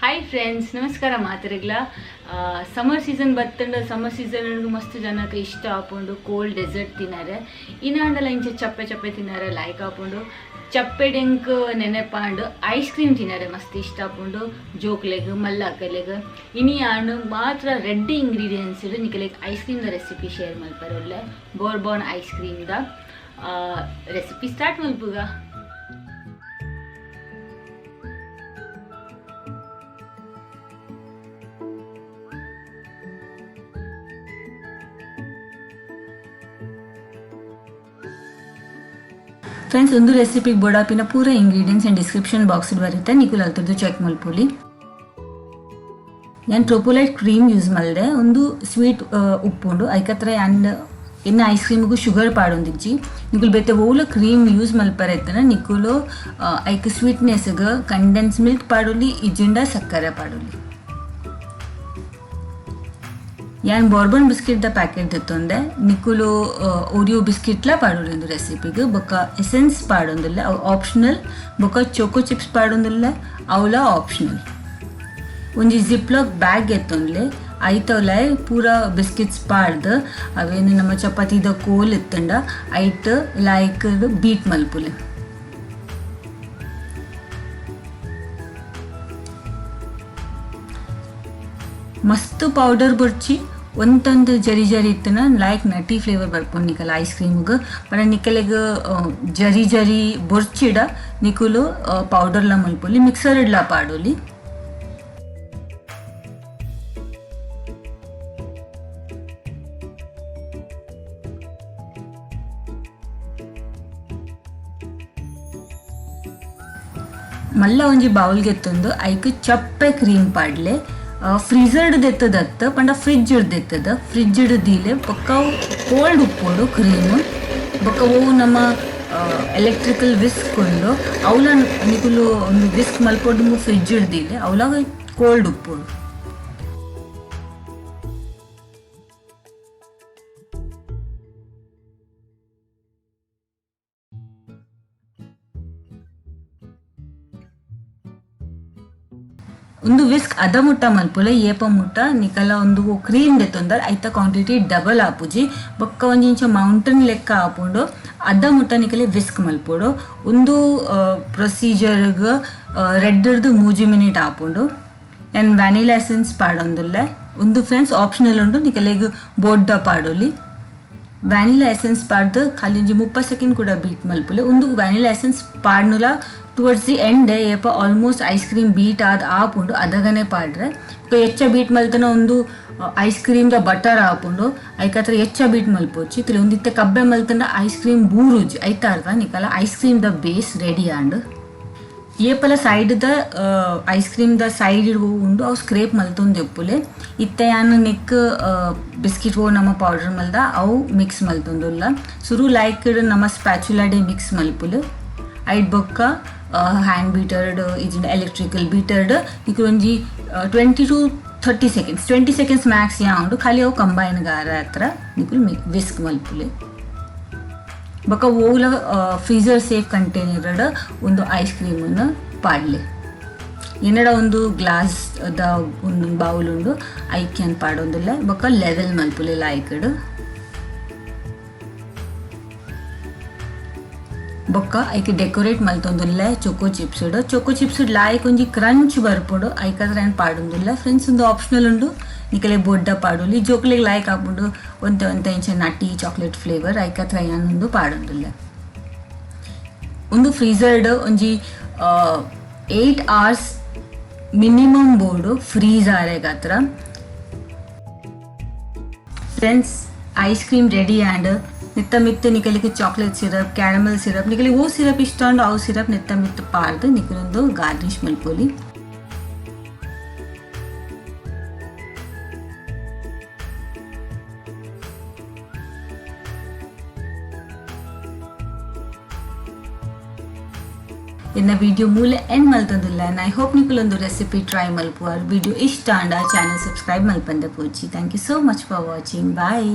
Hi friends, ನಮಸ್ಕಾರ ಮಾತರಿಗ್ಲ. Summer season ಬತ್ತಂಡ summer season ಮಸ್ತ್ ಜನಕ್ಕೆ ಇಷ್ಟ ಆಪುಂಡು ಕೋಲ್ಡ್ ಡೆಸರ್ಟ್ ತಿನ್ನಾರೆ. ಇನ್ನಾಂಡಲ ಇಂಚೆ ಚಪ್ಪೆ ಚಪ್ಪೆ ತಿನ್ನಾರೆ ಲೈಕ್ ಆಪುಂಡು. ಚಪ್ಪೆ ಡೆಂಕ್ ನೆನೆಪಾಂಡು ಐಸ್ ಕ್ರೀಮ್ ತಿನ್ನಾರೆ ಮಸ್ತ್ ಇಷ್ಟ ಆಪುಂಡು. ಜೋಕ್ಲೆಗ್ ಮಲ್ಲಾಕಲೆಗ್ ಇನಿ ಆಂಡು ಮಾತ್ರ ರೆಡ್ ಇಂಗ್ರೀಡಿಯೆಂಟ್ಸ್ ಇಡು ನಿಕಲೆಗ್ ಐಸ್ ಕ್ರೀಮ್ದ ರೆಸಿಪಿ ಶೇರ್ ಮಲ್ಪರೆ. ಒಳ್ಳೆ ಬೋರ್ಬಾನ್ ಐಸ್ ಕ್ರೀಮ್ದ ರೆಸಿಪಿ ಸ್ಟಾರ್ಟ್ ಮಲ್ಪುಗ. ಫ್ರೆಂಡ್ಸ್, ಒಂದು ರೆಸಿಪಿಗೆ ಬೋಡಾಪಿನ ಪೂರ ಇಂಗ್ರೀಡಿಯೆಂಟ್ಸ್ ಆ್ಯಂಡ್ ಡಿಸ್ಕ್ರಿಪ್ಷನ್ ಬಾಕ್ಸ್ ಬರುತ್ತೆ, ನೀವು ಅಲ್ತದ್ದು ಚೆಕ್ ಮಲ್ಪೊಲಿ. ನಾನು ಟ್ರೋಪೋಲೈಟ್ ಕ್ರೀಮ್ ಯೂಸ್ ಮಾಡಿದೆ. ಒಂದು ಸ್ವೀಟ್ ಉಪ್ಪುಂಡು ಐಕತ್ರ ಆ್ಯಂಡ್ ಇನ್ನು ಐಸ್ ಕ್ರೀಮಿಗೂ ಶುಗರ್ ಪಾಡೊಂದಿಜ್ಜಿ ನಿಕುಲು ಬೇತೆ ಓಲ ಕ್ರೀಮ್ ಯೂಸ್ ಮಲ್ಪರೆ ಇತ್ತನ ನಿಕುಲು ಐಕ್ ಸ್ವೀಟ್ನೆಸ್ಗೆ ಕಂಡೆನ್ಸ್ ಮಿಲ್ಕ್ ಪಾಡೊಲಿ, ಇಜ್ಜಿಂಡ ಸಕ್ಕರೆ ಪಾಡೊಲಿ. ಯಾನ್ ಬೋರ್ಬನ್ ಬಿಸ್ಕಿಟ್ದ ಪ್ಯಾಕೆಟ್ ದಿತ್ತೊಂದೆ ನಿಕುಲು ಓರಿಯೋ ಬಿಸ್ಕಿಟ್ಲ ಪಾಡೋದು ರೆಸಿಪಿಗೆ. ಬೊಕ್ಕ ಎಸೆನ್ಸ್ ಪಾಡೊಂದಿಲ್ಲ, ಅವು ಆಪ್ಷನಲ್. ಬೊಕ್ಕ ಚೋಕೋ ಚಿಪ್ಸ್ ಪಾಡೊಂದಿಲ್ಲ, ಅವಲ ಆಪ್ಷನಲ್. ಒಂಜಿ ಜಿಪ್ಲಾಕ್ ಬ್ಯಾಗ್ ಎತ್ತೊಂದ್ಲೆ ಐತವಲ ಪೂರ ಬಿಸ್ಕಿಟ್ಸ್ ಪಾಡ್ದು ಅವೇನು ನಮ್ಮ ಚಪಾತಿದ ಕೋಲ್ ಇತ್ತಂಡ ಐಟ್ ಲೈಕ್ ಬೀಟ್ ಮಲ್ಪುಲೆ. ಮಸ್ತ್ ಪೌಡರ್ ಬೊರ್ಚಿ ಒಂದೊಂದು ಜರಿ ಜರಿ ಇತ್ತನ ಲೈಕ್ ನಟಿ ಫ್ಲೇವರ್ ಬರ್ಕೊಂಡು ನಿಕಲ್ ಐಸ್ ಕ್ರೀಮ್ಗೆ. ಬಟ್ ನಿಕಲೆಗೆ ಜರಿ ಜರಿ ಬೊರ್ಚಿಡ ನಿಕುಲು ಪೌಡರ್ಲ ಮಲ್ಪೊಲಿ, ಮಿಕ್ಸರ್ ಇಡ್ಲ ಪಾಡೋಲಿ. ಮಲ್ಲ ಒಂಜಿ ಬೌಲ್ಗೆ ಎತ್ತೊಂದು ಐಕ್ ಚಪ್ಪೆ ಕ್ರೀಮ್ ಪಾಡ್ಲೆ. ಫ್ರೀಝರ್ಡ್ ದೆತ್ತದತ್ತ ಪಂಡ ಫ್ರಿಜ್ ದೆತ್ತದ ಫ್ರಿಜ್ ದೀಲೆ ಬೊಕ್ಕ ಕೋಲ್ಡ್ ಉಪ್ಪೋಡು ಕ್ರೀಮ್. ಬೊಕ್ಕ ಅವು ನಮ್ಮ ಎಲೆಕ್ಟ್ರಿಕಲ್ ವಿಸ್ಕ್ ಉಂಡು ಅವಲ ನಿಕುಲು ಒಂದು ವಿಸ್ಕ್ ಮಲ್ಪೊಡು ಫ್ರಿಜ್ ದೀಲೆ ಅವಲಾಗ ಕೋಲ್ಡ್ ಉಪ್ಪೋಡು. ಒಂದು ವಿಸ್ಕ್ ಅದ ಮುಟ್ಟ ಮಲ್ಪುಲೆ ಏಪ ಮುಟ್ಟ ನಿಕಲ ಒಂದು ಕ್ರೀಮ್ ದೆತ್ತೊಂದರ್ ಐತ ಕ್ವಾಂಟಿಟಿ ಡಬಲ್ ಆಪುಜಿ. ಬೊಕ್ಕ ಒಂಜಿ ಇಂಚ ಮೌಂಟನ್ ಲೆಕ್ಕ ಆಪುಂಡು ಅದ ಮುಟ್ಟ ನಿಕಲೆ ವಿಸ್ಕ್ ಮಲ್ಪೊಡು. ಒಂದು ಪ್ರೊಸೀಜರ್ಗೆ ರೆಡ್ಡರ್ದು 3 ಮಿನಿಟ್ ಆಪುಂಡು. ನಾನು ವ್ಯಾನಿಲಾ ಎಸೆನ್ಸ್ ಪಾಡೊಂದುಲ್ಲೆ. ಒಂದು ಫ್ರೆಂಡ್ಸ್ ಆಪ್ಷನಲ್ ಉಂಡು ನಿಕಲೆಗ್ ಬೋಡ್ಡ ಪಾಡೋಲಿ. ವ್ಯಾನಿಲಾ ಎಸೆನ್ಸ್ ಪಾಡ್ದು ಖಾಲಿ ಒಂಜಿ 30 ಸೆಕೆಂಡ್ ಕೂಡ ಬೀಟ್ ಮಲ್ಪುಲೆ. ಒಂದು ವ್ಯಾನಿಲಾ ಎಸೆನ್ಸ್ ಪಾಡ್ನುಲ ಟುವರ್ಡ್ಸ್ ದಿ ಎಂಡ್ ಏಪ ಆಲ್ಮೋಸ್ಟ್ ಐಸ್ ಕ್ರೀಮ್ ಬೀಟ್ ಆಪುಂಡು ಅದಗನೆ ಪಾಡ್ರೆ ಹೆಚ್ಚ ಬೀಟ್ ಮಲ್ತನ ಒಂದು ಐಸ್ ಕ್ರೀಮ್ದ ಬಟರ್ ಆಪುಂಡು ಐಕತ್ರ ಹೆಚ್ಚ ಬೀಟ್ ಮಲ್ಪೋಚಿ ತಿಳಿ ಒಂದಿತ್ತೆ ಕಬ್ಬೆ ಮಲ್ತಂಡ ಐಸ್ ಕ್ರೀಮ್ ಬೂರುಜಿ ಐತಾರ್ದ ನಿಕಲ ಐಸ್ ಕ್ರೀಮ್ದ ಬೇಸ್ ರೆಡಿ ಆಂಡ್ ಏಪಲ ಸೈಡ್ದ ಐಸ್ ಕ್ರೀಮ್ದ ಸೈಡ್ ಉಂಡು ಅವು ಸ್ಕ್ರೇಪ್ ಮಲ್ತೊಂದು ಎಪ್ಪುಲೆ. ಇತ್ತೆ ಯಾನು ನೆಕ್ ಬಿಸ್ಕಿಟ್ ನಮ್ಮ ಪೌಡರ್ ಮಲ್ದ ಅವು ಮಿಕ್ಸ್ ಮಲ್ತೊಂದುಲ್ಲ. ಸುರು ಲೈಕ್ ನಮ್ಮ ಸ್ಪ್ಯಾಚುಲಾ ಡೇ ಮಿಕ್ಸ್ ಮಲ್ಪುಲು ಐಟ್ ಬೊಕ್ಕ ಹ್ಯಾಂಡ್ ಬೀಟರ್ಡ್ ಇಜಿಂದ ಎಲೆಕ್ಟ್ರಿಕಲ್ ಬೀಟರ್ಡ್ ನಿಕುಲು ಒಂಜಿ 20 to 30 ಸೆಕೆಂಡ್ಸ್ 20 ಸೆಕೆಂಡ್ಸ್ ಮ್ಯಾಕ್ಸ್ ಉಂಡು ಖಾಲಿ ಅವು ಕಂಬೈನ್ ಗಾರ ಹತ್ರ ನಿಕುಲು ವಿಸ್ಕ್ ಮಲ್ಪುಲೆ. ಬೊಕ್ಕ ಓಲ ಫ್ರೀಜರ್ ಸೇಫ್ ಕಂಟೈನರ್ಡ್ ಒಂದು ಐಸ್ ಕ್ರೀಮನ್ನು ಪಾಡ್ಲೆ. ಏನಡ ಒಂದು ಗ್ಲಾಸ್ದ ಒಂದು ಬೌಲ್ ಉಂಡು ಐಕ್ಯನ್ ಪಾಡೊಂದಿಲ್ಲ. ಬೊಕ್ಕ ಲೆವೆಲ್ ಮಲ್ಪುಲೆ ಲೈಕ್ಡ್. ಬೊಕ್ಕ ಐಕೆ ಡೆಕೋರೇಟ್ ಮಲ್ತೊಂದುಲ್ಲ ಚೊಕೋ ಚಿಪ್ಸ್ಡ್. ಚೊಕೋ ಚಿಪ್ಸ್ಡ್ ಲೈಕ್ ಒಂಜಿ ಕ್ರಂಚ್ ಬರ್ಪುಡು ಐಕತ್ರ ಏನು ಪಾಡೊಂದಿಲ್ಲ. ಫ್ರೆಂಡ್ಸ್, ಒಂದು ಆಪ್ಷನಲ್ ಉಂಡು ನಿಕಲೆ ಬೊಡ್ಡ ಪಾಡೋಲಿ. ಜೋಕ್ಲೆಗ್ ಲೈಕ್ ಆಪುಂಡು ಒಂತ ಇಂಚ ನಟಿ ಚಾಕ್ಲೇಟ್ ಫ್ಲೇವರ್ ಐಕತ್ರ ಏನೊಂದು ಪಾಡೊಂದಿಲ್ಲ. ಒಂದು ಫ್ರೀಝರ್ಡ್ ಒಂಜಿ 8 hours ಮಿನಿಮಮ್ ಬೋರ್ಡು ಫ್ರೀಸ್ ಆರೆಗತ್ರ. ಫ್ರೆಂಡ್ಸ್, ಐಸ್ ಕ್ರೀಮ್ ರೆಡಿ ಆ್ಯಂಡ್ ನಿತ್ತ ಮಿತ್ತು ನಿಕಲಿಗೆ ಚಾಕ್ಲೇಟ್ ಸಿರಪ್, ಕ್ಯಾರಮಲ್ ಸಿರಪ್ ನಿಕಲಿ ಓ ಸಿರಪ್ ಇಷ್ಟ ಉಂಡು ಅವು ಸಿರಪ್ ನಿತ್ತ ಮಿತ್ತು ಪಾರ್ದು ನಿಕಲೊಂದು ಗಾರ್ನಿಶ್ ಮಲ್ಪೊಲಿ. ಇನ್ನ ವಿಡಿಯೋ ಮೂಲೆ ಎಂಡ್ ಮಲ್ತೊಂದುಲ್ಲ. ಐ ಹೋಪ್ ನಿಕುಲೊಂದು ರೆಸಿಪಿ ಟ್ರೈ ಮಲ್ಪುವಾರ್. ವಿಡಿಯೋ ಇಷ್ಟ ಅಂಡ ಚಾನಲ್ ಸಬ್ಸ್ಕ್ರೈಬ್ ಮಲ್ಪಂದೆ ಪೋಚಿ. Thank you so much for watching. Bye.